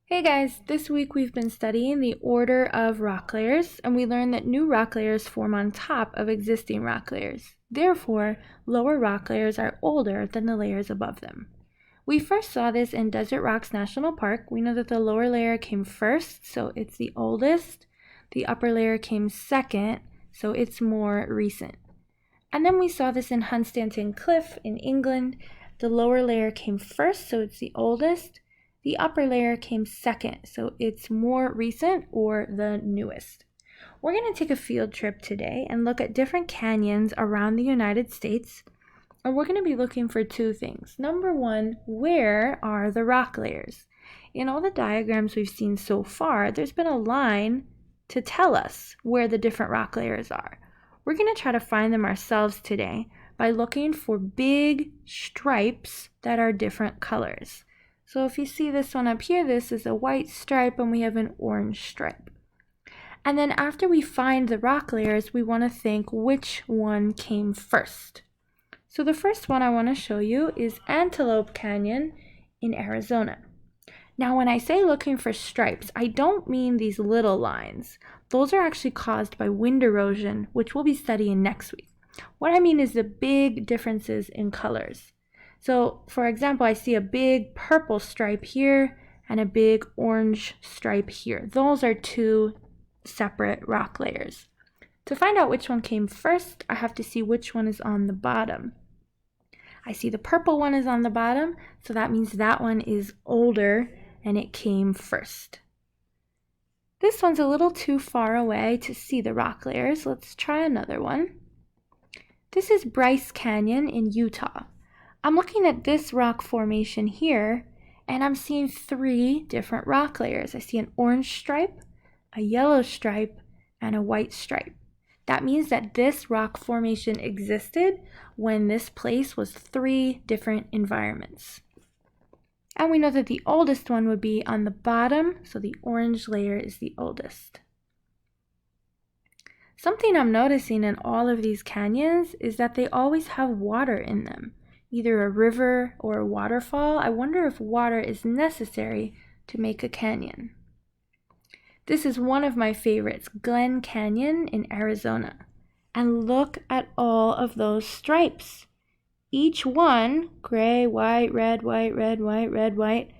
Hey guys, this week we've been studying the order of rock layers, and we learned that new rock layers form on top of existing rock layers. Therefore, lower rock layers are older than the layers above them. We first saw this in Desert Rocks National Park. We know that the lower layer came first, so it's the oldest. The upper layer came second, so it's more recent. And then we saw this in Hunstanton Cliff in England. The lower layer came first, so it's the oldest. The upper layer came second, so it's more recent or the newest. We're going to take a field trip today and look at different canyons around the United States. And we're going to be looking for two things. Number one, where are the rock layers? In all the diagrams we've seen so far, there's been a line to tell us where the different rock layers are. We're going to try to find them ourselves today by looking for big stripes that are different colors. So if you see this one up here, this is a white stripe and we have an orange stripe. And then after we find the rock layers, we want to think which one came first. So the first one I want to show you is Antelope Canyon in Arizona. Now when I say looking for stripes, I don't mean these little lines. Those are actually caused by wind erosion, which we'll be studying next week. What I mean is the big differences in colors. So, for example, I see a big purple stripe here and a big orange stripe here. Those are two separate rock layers. To find out which one came first, I have to see which one is on the bottom. I see the purple one is on the bottom, so that means that one is older and it came first. This one's a little too far away to see the rock layers. Let's try another one. This is Bryce Canyon in Utah. I'm looking at this rock formation here, and I'm seeing three different rock layers. I see an orange stripe, a yellow stripe, and a white stripe. That means that this rock formation existed when this place was three different environments. And we know that the oldest one would be on the bottom, so the orange layer is the oldest. Something I'm noticing in all of these canyons is that they always have water in them. Either a river or a waterfall. I wonder if water is necessary to make a canyon. This is one of my favorites, Glen Canyon in Arizona. And look at all of those stripes. Each one, gray, white, red, white, red, white, red, white,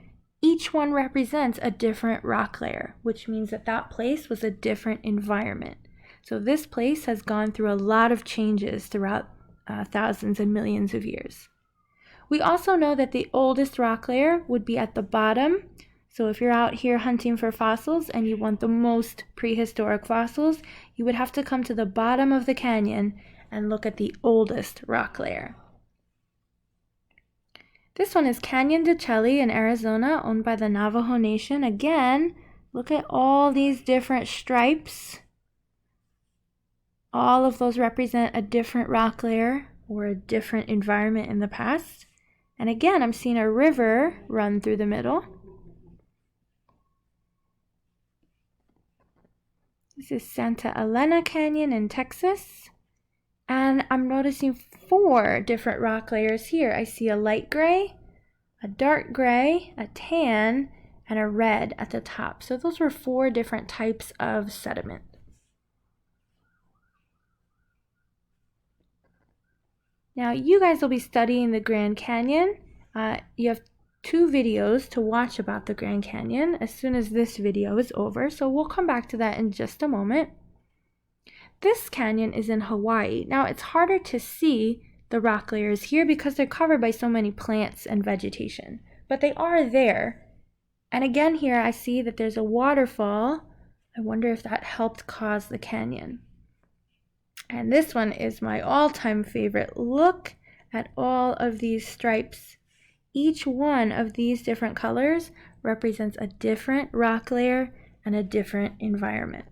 each one represents a different rock layer, which means that that place was a different environment. So this place has gone through a lot of changes throughout thousands and millions of years. We also know that the oldest rock layer would be at the bottom. So if you're out here hunting for fossils and you want the most prehistoric fossils, you would have to come to the bottom of the canyon and look at the oldest rock layer. This one is Canyon de Chelly in Arizona, owned by the Navajo Nation. Again, look at all these different stripes. All of those represent a different rock layer or a different environment in the past. And again, I'm seeing a river run through the middle. This is Santa Elena Canyon in Texas. And I'm noticing four different rock layers here. I see a light gray, a dark gray, a tan, and a red at the top. So those were four different types of sediment. Now, you guys will be studying the Grand Canyon. You have two videos to watch about the Grand Canyon as soon as this video is over, so we'll come back to that in just a moment. This canyon is in Hawaii. Now, it's harder to see the rock layers here because they're covered by so many plants and vegetation, but they are there. And again here, I see that there's a waterfall. I wonder if that helped cause the canyon. And this one is my all-time favorite. Look at all of these stripes. Each one of these different colors represents a different rock layer and a different environment.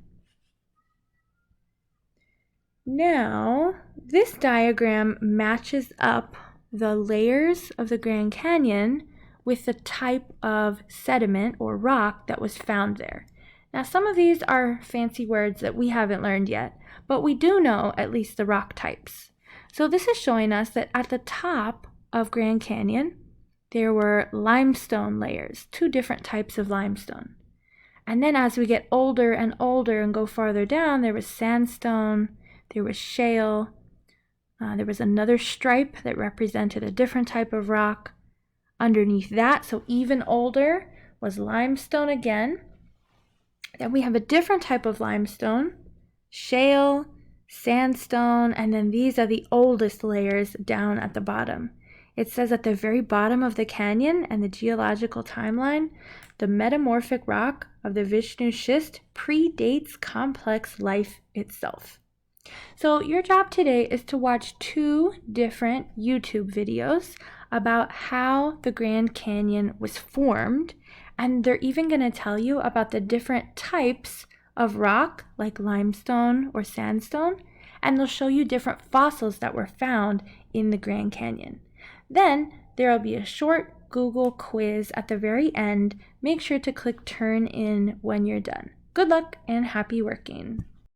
Now, this diagram matches up the layers of the Grand Canyon with the type of sediment or rock that was found there. Now, some of these are fancy words that we haven't learned yet, but we do know at least the rock types. So this is showing us that at the top of Grand Canyon, there were limestone layers, 2 different types of limestone. And then as we get older and older and go farther down, there was sandstone, there was shale, there was another stripe that represented a different type of rock. Underneath that, so even older, was limestone again. Then we have a different type of limestone, shale, sandstone, and then these are the oldest layers down at the bottom. It says at the very bottom of the canyon and the geological timeline, the metamorphic rock of the Vishnu schist predates complex life itself. So your job today is to watch 2 different YouTube videos about how the Grand Canyon was formed, and they're even going to tell you about the different types of rock like limestone or sandstone, and they'll show you different fossils that were found in the Grand Canyon. Then there will be a short Google quiz at the very end. Make sure to click turn in when you're done. Good luck and happy working.